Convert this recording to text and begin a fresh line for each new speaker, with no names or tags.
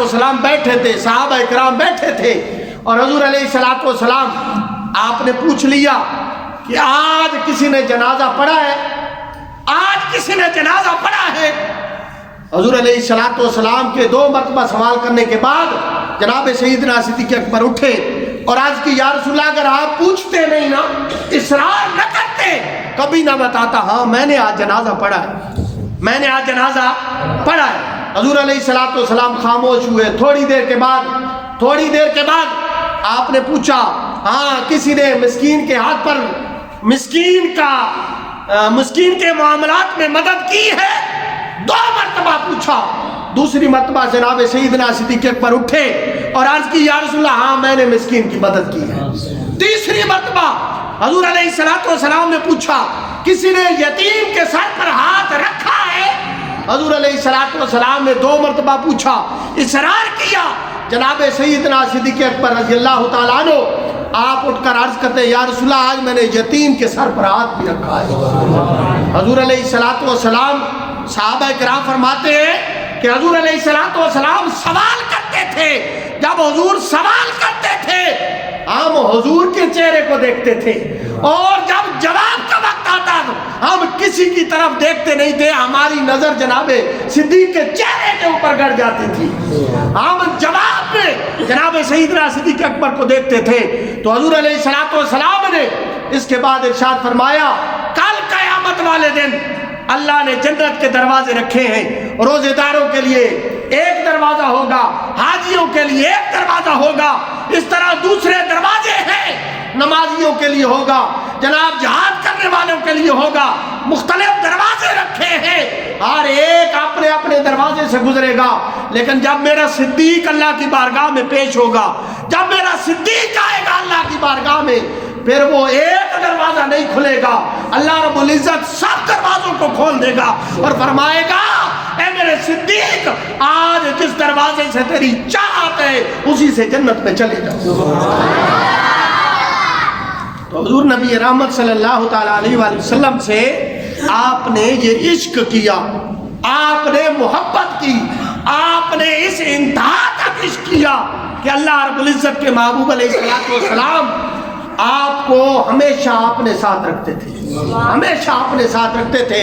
अलैहिस्सलाम बैठे थे, सहाबा इकराम बैठे थे, और हुजूर अलैहिस्सलाम आपने पूछ लिया कि आज किसी ने जनाजा पढ़ा है, आज किसी ने जनाजा पढ़ा है। हुजूर अलैहिस्सलाम के 2 मरतबा सवाल करने के बाद जनाब सैयदना सिद्दीक़ अकबर उठे और आज की या रसूलल्लाह, अगर आप पूछते नहीं ना, इसरार न करते, कभी ना बताता हाँ मैंने आज जनाजा पढ़ा है, मैंने आज जनाजा पढ़ा है। हुजूर अलैहिस्सलाम खामोश हुए। थोड़ी देर के बाद आपने पूछा, हाँ किसी ने मिस्कीन के हाथ पर मिस्कीन के मामलात में मदद की है? 2 मरतबा पूछा। दूसरी मरतबा जनाब सैयदना सिद्दीक़ अकबर उठे और अर्ज की या रसूलल्लाह, हाँ मैंने मिस्कीन की मदद की है। तीसरी मरतबा हुजूर अलैहिस्सलाम ने पूछा, किसी ने यतीम के सर पर हाथ रखा है? हुजूर अलैहिस्सलाम ने 2 मरतबा पूछा, इसरार किया। जनाब सैयदना सिद्दीक़ अकबर रज़ियल्लाहु ताला अन्हु आप उठकर अर्ज करते, या रसूलल्लाह, आज मैंने यतीम के सर पर हाथ भी रखा है। हुजूर अलैहिस्सलाम सहाबा इकराम फरमाते हैं कि हुजूर अलैहिस्सलाम सवाल करते थे। जब हुजूर सवाल करते थे हम हुजूर के चेहरे को देखते थे, और जब जवाब का वक्त आता हम किसी की तरफ देखते नहीं थे, हमारी नजर जनाबे सिद्दीक़ के चेहरे के ऊपर गड़ जाती थी। हम जवाब में जनाबे सैयदना सिद्दीक़ अकबर को देखते थे। तो हुजूर अलैहिस्सलाम ने इसके बाद इरशाद फरमाया, कल क़यामत वाले दिन अल्लाह ने जन्नत के दरवाजे रखे हैं। रोजेदारों के लिए एक दरवाजा होगा, हाजियों के लिए एक दरवाजा होगा, इस तरह दूसरे दरवाजे हैं, नमाजियों के लिए होगा, जनाब जिहाद करने वालों के लिए होगा, मुख्तलिफ दरवाजे रखे हैं, हर एक अपने अपने दरवाजे से गुजरेगा। लेकिन जब मेरा सिद्दीक अल्लाह की बारगाह में पेश होगा, जब मेरा सिद्दीक आएगा अल्लाह की बारगाह में, फिर वो एक दरवाजा नहीं खुलेगा, अल्लाह रब्बुल इज्जत सब दरवाजों को खोल देगा और फरमाएगा, ऐ मेरे सिद्दीक, आज जिस दरवाजे से तेरी चाहत है उसी से जन्नत में चले जाओ। तो हुजूर नबी रहमत सल्लल्लाहु ताला अलैहि वसल्लम से आपने ये इश्क किया, आपने मोहब्बत की, आपने इस इंतहा तक इश्क किया कि अल्लाह रब्बुल इज्जत के महबूब अलैहिस्सलाम आपको हमेशा अपने साथ रखते थे, हमेशा अपने साथ रखते थे।